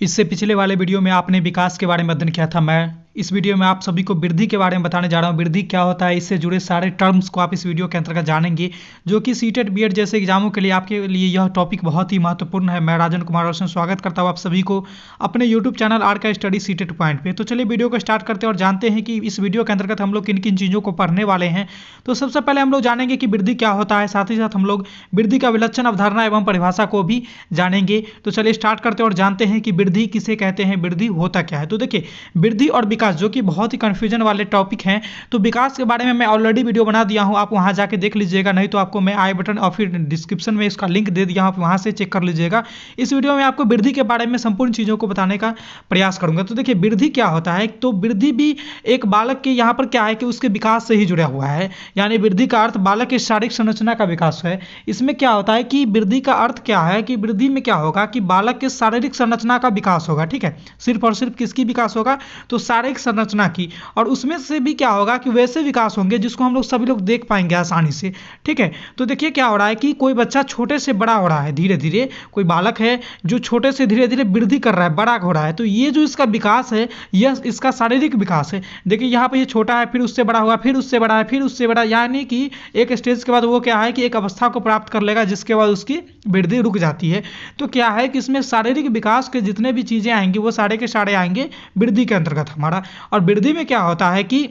इससे पिछले वाले वीडियो में आपने विकास के बारे में अध्ययन किया था। मैं इस वीडियो में आप सभी को वृद्धि के बारे में बताने जा रहा हूँ। वृद्धि क्या होता है, इससे जुड़े सारे टर्म्स को आप इस वीडियो के अंतर्गत जानेंगे, जो कि सीटेट बीएड जैसे एग्जामों के लिए आपके लिए यह टॉपिक बहुत ही महत्वपूर्ण है। मैं राजन कुमार रोशन स्वागत करता हूँ आप सभी को अपने यूट्यूब चैनल आर का स्टडी सीटेट पॉइंट पे। तो चलिए वीडियो को स्टार्ट करते हैं और जानते हैं कि इस वीडियो के अंतर्गत हम लोग किन किन चीज़ों को पढ़ने वाले हैं। तो सबसे पहले हम लोग जानेंगे कि वृद्धि क्या होता है, साथ ही साथ हम लोग वृद्धि का विलक्षण अवधारणा एवं परिभाषा को भी जानेंगे। तो चलिए स्टार्ट करते हैं और जानते हैं कि वृद्धि किसे कहते हैं, वृद्धि होता क्या है। तो देखिए, वृद्धि और विकास जो कि बहुत ही कंफ्यूजन वाले टॉपिक हैं। तो विकास के बारे में मैं ऑलरेडी वीडियो बना दिया हूं, आप वहां जाके देख लीजिएगा, नहीं तो आपको मैं आई बटन और फिर डिस्क्रिप्शन में इसका लिंक दे दिया हूं, आप वहां से चेक कर लीजिएगा। इस वीडियो में आपको वृद्धि के बारे में संपूर्ण चीज़ों को बताने का प्रयास करूंगा। तो देखिए, वृद्धि क्या होता है। तो वृद्धि भी एक बालक के यहाँ पर क्या है कि उसके विकास से ही जुड़ा हुआ है, यानी वृद्धि का अर्थ बालक की शारीरिक संरचना का विकास है। इसमें क्या होता है कि वृद्धि का अर्थ क्या है कि वृद्धि में क्या होगा कि बालक के शारीरिक संरचना का विकास होगा। ठीक है, सिर्फ और सिर्फ किसकी विकास होगा, तो शारीरिक संरचना की, और उसमें से भी क्या होगा कि वैसे विकास होंगे जिसको हम लोग सभी लोग देख पाएंगे आसानी से। ठीक है, तो देखिए क्या हो रहा है कि कोई बच्चा छोटे से बड़ा हो रहा है धीरे धीरे, कोई बालक है जो छोटे से धीरे धीरे वृद्धि कर रहा है, बड़ा हो रहा है। तो ये जो इसका विकास है, यह इसका शारीरिक विकास है। देखिए यहाँ पे ये छोटा है, फिर उससे बड़ा हुआ, फिर उससे बड़ा है, फिर उससे बड़ा, यानी कि एक स्टेज के बाद वो क्या है कि एक अवस्था को प्राप्त कर लेगा जिसके बाद उसकी वृद्धि रुक जाती है। तो क्या है कि इसमें शारीरिक विकास के जितने भी चीज़ें आएंगी वो सारे के सारे आएंगे वृद्धि के अंतर्गत हमारा। और वृद्धि में क्या होता है कि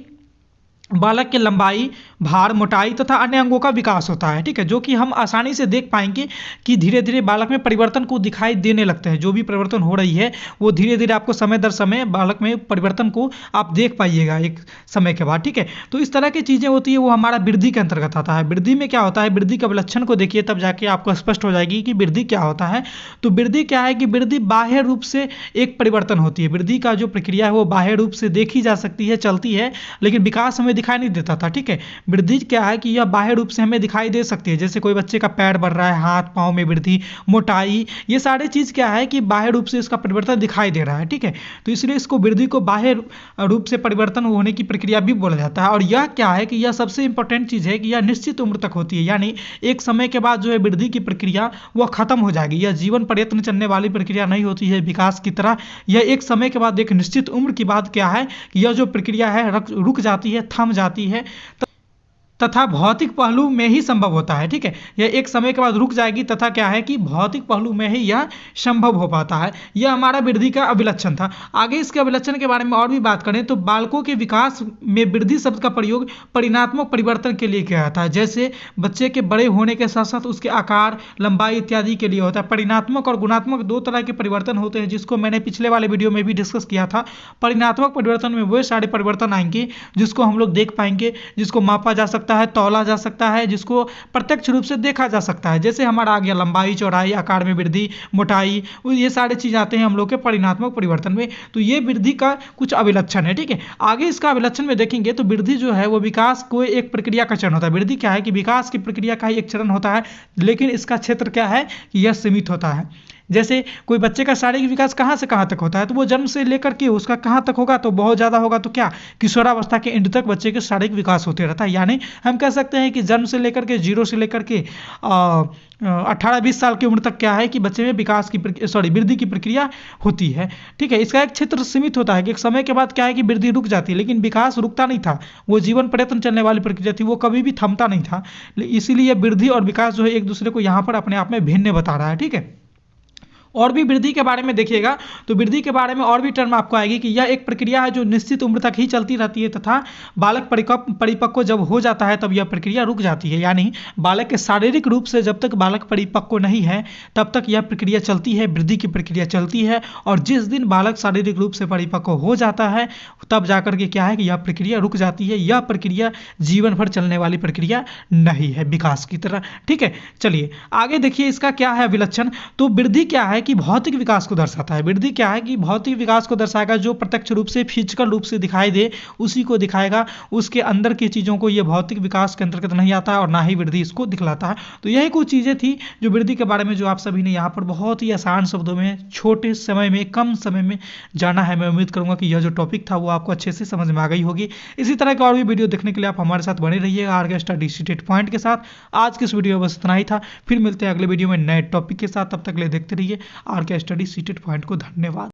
बालक के लंबाई, भार, मोटाई तथा अन्य अंगों का विकास होता है। ठीक है, जो कि हम आसानी से देख पाएंगे कि धीरे धीरे बालक में परिवर्तन को दिखाई देने लगते हैं। जो भी परिवर्तन हो रही है वो धीरे धीरे आपको समय दर समय बालक में परिवर्तन को आप देख पाइएगा एक समय के बाद। ठीक है, तो इस तरह की चीज़ें होती है, वो हमारा वृद्धि के अंतर्गत आता है। वृद्धि में क्या होता है, वृद्धि का विलक्षण को देखिए तब जाके आपको स्पष्ट हो जाएगी कि वृद्धि क्या होता है। तो वृद्धि क्या है कि वृद्धि बाह्य रूप से एक परिवर्तन होती है। वृद्धि का जो प्रक्रिया है वो बाह्य रूप से देखी जा सकती है, चलती है, लेकिन विकास हमें दिखाई नहीं देता था। ठीक है, वृद्धि क्या है कि यह बाह्य रूप से हमें दिखाई दे सकती है, जैसे कोई बच्चे का पैर बढ़ रहा है, हाथ पांव में वृद्धि, मोटाई, ये सारी चीज क्या है कि बाह्य रूप से इसका परिवर्तन दिखाई दे रहा है। ठीक है, तो इसलिए इसको वृद्धि को बाह्य रूप से परिवर्तन होने की प्रक्रिया भी बोला जाता है। और यह क्या है कि यह सबसे इंपॉर्टेंट चीज है कि यह निश्चित उम्र तक होती है, यानी एक समय के बाद जो है वृद्धि की प्रक्रिया वह खत्म हो जाएगी। यह जीवन पर्यंत चलने वाली प्रक्रिया नहीं होती है विकास की तरह। यह एक समय के बाद, एक निश्चित उम्र के बाद क्या है कि यह जो प्रक्रिया है रुक जाती है, थम जाती है, तथा भौतिक पहलू में ही संभव होता है। ठीक है, यह एक समय के बाद रुक जाएगी तथा क्या है कि भौतिक पहलू में ही यह संभव हो पाता है। यह हमारा वृद्धि का अभिलक्षण था। आगे इसके अभिलक्षण के बारे में और भी बात करें तो बालकों के विकास में वृद्धि शब्द का प्रयोग परिणात्मक परिवर्तन के लिए किया जाता है, जैसे बच्चे के बड़े होने के साथ साथ उसके आकार, लंबाई इत्यादि के लिए होता है। परिणात्मक और गुणात्मक दो तरह के परिवर्तन होते हैं, जिसको मैंने पिछले वाले वीडियो में भी डिस्कस किया था। परिणात्मक परिवर्तन में वो सारे परिवर्तन आएंगे जिसको हम लोग देख पाएंगे, जिसको मापा जा सकता है, तौला जा सकता है, जिसको प्रत्यक्ष रूप से देखा जा सकता है। जैसे हमारा आ गया लंबाई, चौड़ाई, आकार में वृद्धि, मोटाई, ये सारे चीज आते हैं हम लोग के परिणात्मक परिवर्तन में। तो ये वृद्धि का कुछ अभिलक्षण है। ठीक है, आगे इसका अभिलक्षण में देखेंगे तो वृद्धि जो है वो विकास को एक प्रक्रिया का चरण होता है। वृद्धि क्या है कि विकास की प्रक्रिया का ही एक चरण होता है, लेकिन इसका क्षेत्र क्या है कि यह सीमित होता है। जैसे कोई बच्चे का शारीरिक विकास कहाँ से कहाँ तक होता है, तो वो जन्म से लेकर के उसका कहाँ तक होगा, तो बहुत ज़्यादा होगा। तो क्या किशोरावस्था के एंड तक बच्चे के शारीरिक विकास होते रहता है। यानी हम कह सकते हैं कि जन्म से लेकर के 0 से लेकर के 18-20 साल की उम्र तक क्या है कि बच्चे में विकास की वृद्धि की प्रक्रिया होती है। ठीक है, इसका एक क्षेत्र सीमित होता है कि एक समय के बाद क्या है कि वृद्धि रुक जाती है, लेकिन विकास रुकता नहीं था, वो जीवन पर्यंत चलने वाली प्रक्रिया थी, वो कभी भी थमता नहीं था। इसीलिए वृद्धि और विकास जो है एक दूसरे को यहाँ पर अपने आप में भिन्न बता रहा है। ठीक है, और भी वृद्धि के बारे में देखिएगा तो वृद्धि के बारे में और भी टर्म आपको आएगी कि यह एक प्रक्रिया है जो निश्चित उम्र तक ही चलती रहती है तथा बालक परिपक्व जब हो जाता है तब यह प्रक्रिया रुक जाती है। यानी बालक के शारीरिक रूप से जब तक बालक परिपक्व नहीं है तब तक यह प्रक्रिया चलती है, वृद्धि की प्रक्रिया चलती है। और जिस दिन बालक शारीरिक रूप से परिपक्व हो जाता है तब जाकर के क्या है कि यह प्रक्रिया रुक जाती है। यह प्रक्रिया जीवन भर चलने वाली प्रक्रिया नहीं है विकास की तरह। ठीक है, चलिए आगे देखिए इसका क्या है अभिलक्षण। तो वृद्धि क्या है कि भौतिक विकास को दर्शाता है। वृद्धि क्या है कि भौतिक विकास को दर्शाएगा, जो प्रत्यक्ष रूप से फिजिकल रूप से दिखाई दे उसी को दिखाएगा, उसके अंदर की चीज़ों को यह भौतिक विकास के अंतर्गत नहीं आता है और ना ही वृद्धि इसको दिखलाता है। तो यही कुछ चीज़ें थी जो वृद्धि के बारे में जो आप सभी ने यहाँ पर बहुत ही आसान शब्दों में छोटे समय में कम समय में जाना है। मैं उम्मीद करूँगा कि यह जो टॉपिक था वो आपको अच्छे से समझ में आ गई होगी। इसी तरह के और भी वीडियो देखने के लिए आप हमारे साथ बने रहिएगा आर के स्टडी सीटेट पॉइंट के साथ। आज की इस वीडियो में बस इतना ही था, फिर मिलते हैं अगले वीडियो में नए टॉपिक के साथ। तब तक ले देखते रहिए आर के स्टडी सीटेट पॉइंट को। धन्यवाद।